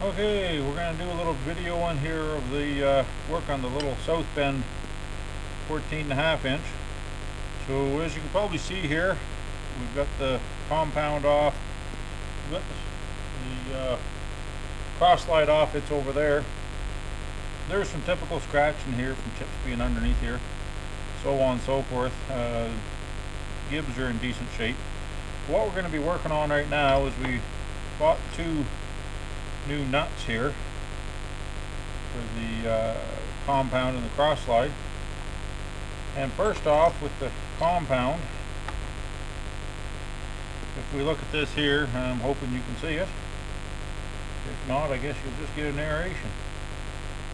Okay, we're going to do a little video on here of the work on the little Southbend 14.5 inch. So as you can probably see here, we've got the compound off, we've got the cross slide off, it's over there. There's some typical scratching here from chips being underneath here, so on and so forth. Gibs are in decent shape. What we're going to be working on right now is we bought two new nuts here for the compound and the cross slide. And first off, with the compound, if we look at this here, I'm hoping you can see it. If not, I guess you'll just get a narration.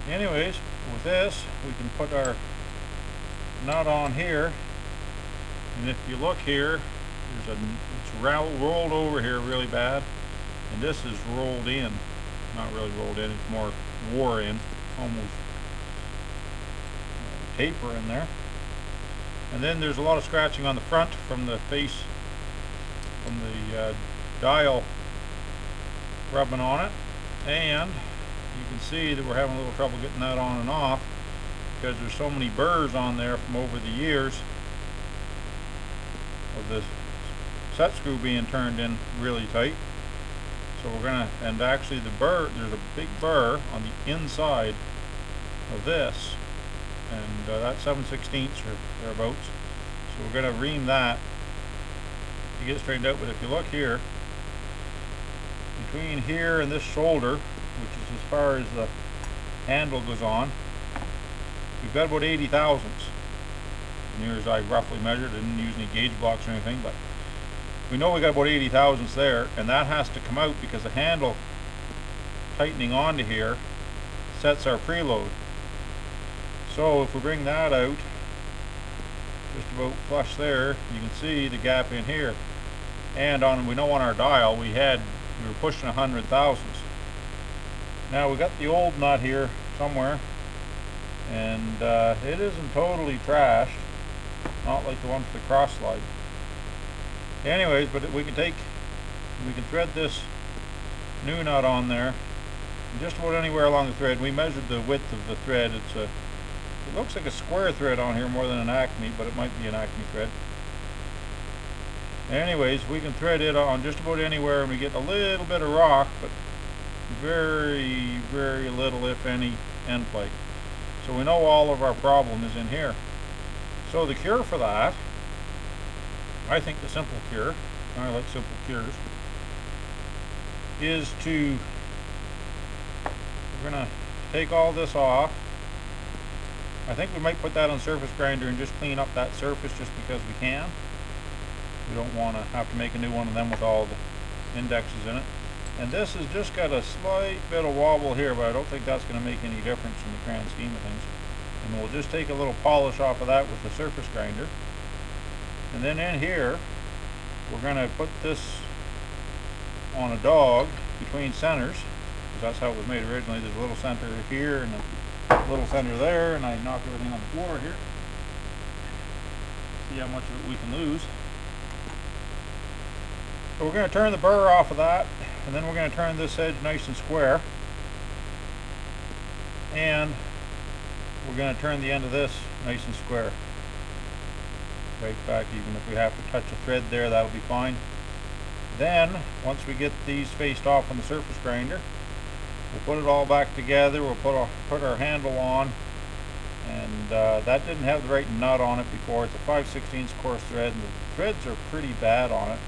Anyways, with this, we can put our nut on here, and if you look here, it's rolled over here really bad, and this is rolled in. Not really rolled in, it's more wore in, almost taper in there. And then there's a lot of scratching on the front from the face, from the dial rubbing on it. And you can see that we're having a little trouble getting that on and off because there's so many burrs on there from over the years of this set screw being turned in really tight. So we're gonna, and actually the burr, there's a big burr on the inside of this, and that's 7/16 or thereabouts. So we're gonna ream that to get it straightened out. But if you look here, between here and this shoulder, which is as far as the handle goes on, we've got about 80 thousandths. Near as I roughly measured, I didn't use any gauge blocks or anything, but we know we got about 80 thousandths there, and that has to come out because the handle tightening onto here sets our preload. So if we bring that out just about flush there, you can see the gap in here. And we know on our dial we were pushing 100 thousandths. Now we got the old nut here somewhere, and it isn't totally trashed, not like the one for the cross slide. Anyways, but we can thread this new nut on there just about anywhere along the thread. We measured the width of the thread. It looks like a square thread on here more than an Acme, but it might be an Acme thread. Anyways, we can thread it on just about anywhere, and we get a little bit of rock, but very, very little, if any, end plate. So we know all of our problem is in here. So the cure for that, I think the simple cure, I like simple cures, is we're going to take all this off. I think we might put that on surface grinder and just clean up that surface just because we can. We don't want to have to make a new one of them with all the indexes in it. And this has just got a slight bit of wobble here, but I don't think that's going to make any difference in the grand scheme of things. And we'll just take a little polish off of that with the surface grinder. And then in here, we're going to put this on a dog between centers, because that's how it was made originally. There's a little center here and a little center there, and I knocked everything on the floor here. See how much of it we can lose. So we're going to turn the burr off of that, and then we're going to turn this edge nice and square. And we're going to turn the end of this nice and square. Right back, even if we have to touch a thread there, that'll be fine. Then, once we get these faced off on the surface grinder, we'll put it all back together. We'll put our handle on, and that didn't have the right nut on it before. It's a 5/16 coarse thread, and the threads are pretty bad on it.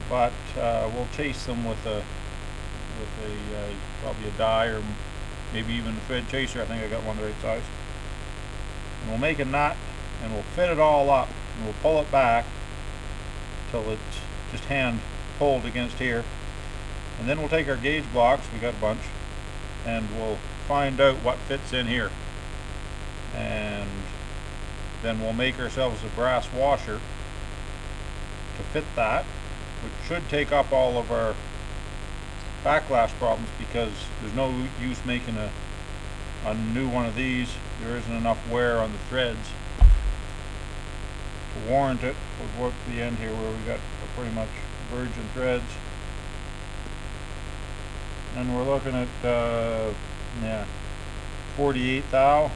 But we'll chase them with probably a die or maybe even a thread chaser. I think I got one the right size. And we'll make a knot, and we'll fit it all up, and we'll pull it back till it's just hand pulled against here. And then we'll take our gauge blocks, we got a bunch, and we'll find out what fits in here. And then we'll make ourselves a brass washer to fit that, which should take up all of our backlash problems, because there's no use making a new one of these. There isn't enough wear on the threads to warrant it. We'll work the end here where we got pretty much virgin threads. And we're looking at yeah, 48 thou.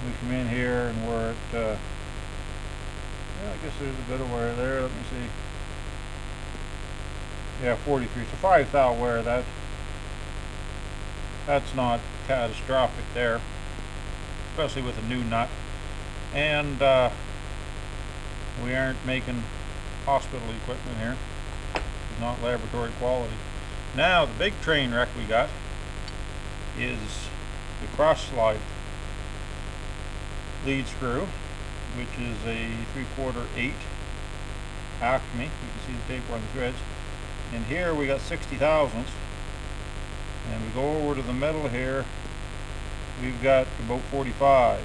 We come in here and we're at yeah, I guess there's a bit of wear there. Let me see. Yeah, 43. So 5 thou wear. That's not catastrophic there, especially with a new nut. And we aren't making hospital equipment here. It's not laboratory quality. Now the big train wreck we got is the cross slide lead screw, which is a 3/4 8 Acme. You can see the taper on the threads. And here we got 60 thousandths. And we go over to the middle here, we've got about 45.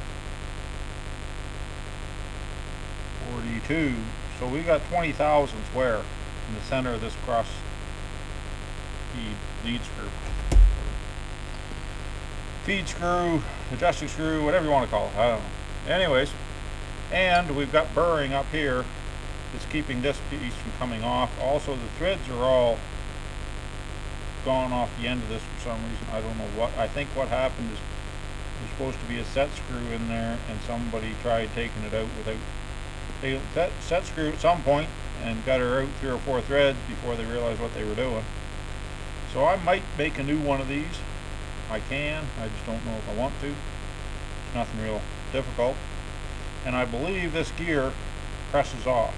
42. So we got 20 thousandths wear in the center of this cross feed lead screw. Feed screw, adjusting screw, whatever you want to call it, I don't know. Anyways, and we've got burring up here that's keeping this piece from coming off. Also the threads are all gone off the end of this for some reason. I don't know what. I think what happened is there's supposed to be a set screw in there and somebody tried taking it out without. They set screw at some point and got her out 3 or 4 threads before they realized what they were doing. So I might make a new one of these. I can. I just don't know if I want to. It's nothing real difficult. And I believe this gear presses off.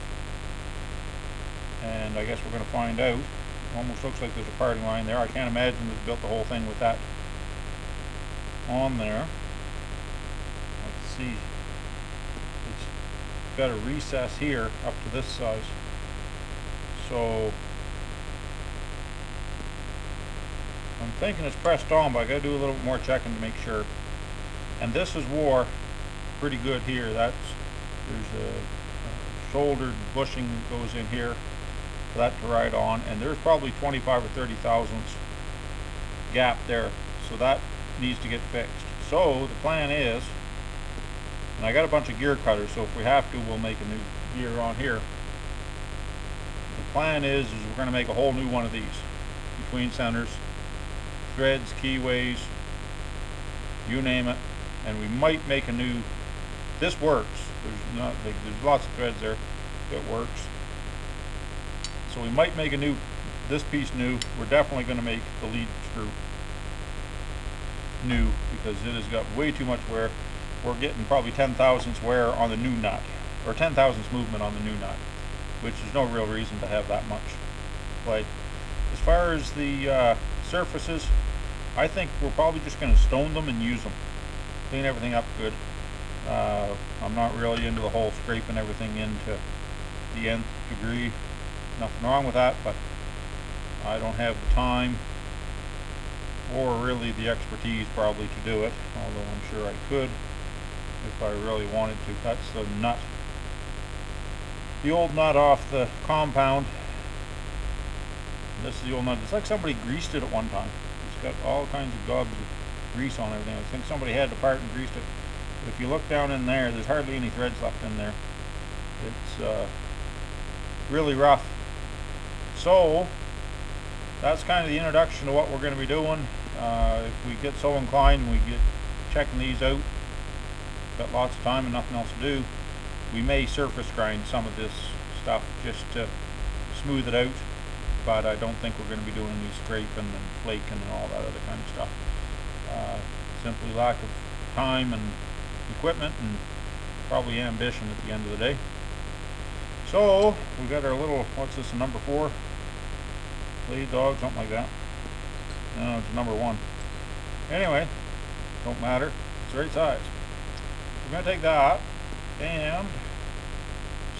And I guess we're going to find out. Almost looks like there's a parting line there. I can't imagine they built the whole thing with that on there. Let's see. It's got a recess here up to this size. So I'm thinking it's pressed on, but I gotta do a little bit more checking to make sure. And this is wore pretty good here. There's a shouldered bushing that goes in here for that to ride on, and there's probably 25 or 30 thousandths gap there, so that needs to get fixed. So the plan is, and I got a bunch of gear cutters, so if we have to, we'll make a new gear on here. The plan is we're going to make a whole new one of these, between centers, threads, keyways, you name it, and we might make a new. This works. There's lots of threads there. It works. So we might make this piece new. We're definitely going to make the lead screw new because it has got way too much wear. We're getting probably 10 thousandths wear on the new nut, or 10 thousandths movement on the new nut, which is no real reason to have that much play. As far as the surfaces, I think we're probably just going to stone them and use them. Clean everything up good. I'm not really into the whole scraping everything into the nth degree. Nothing wrong with that, but I don't have the time or really the expertise probably to do it, although I'm sure I could if I really wanted to. That's the nut, the old nut off the compound. This is the old nut. It's like somebody greased it at one time. It's got all kinds of gobs of grease on everything. I think somebody had the part and greased it. But if you look down in there, there's hardly any threads left in there. It's really rough. So that's kind of the introduction to what we're going to be doing. If we get so inclined and we get checking these out, got lots of time and nothing else to do, we may surface grind some of this stuff just to smooth it out, but I don't think we're going to be doing any scraping and flaking and all that other kind of stuff. Simply lack of time and equipment and probably ambition at the end of the day. So we got our little, what's this, a number 4 lead dog, something like that. No, it's number 1. Anyway, don't matter, it's the right size. We're going to take that, and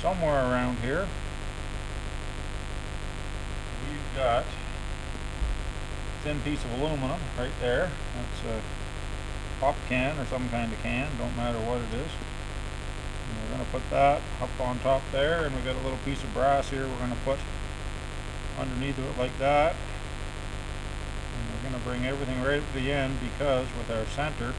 somewhere around here we've got a thin piece of aluminum right there. That's a pop can or some kind of can, don't matter what it is. And we're going to put that up on top there, and we've got a little piece of brass here we're going to put underneath of it like that. And we're going to bring everything right up to the end, because with our center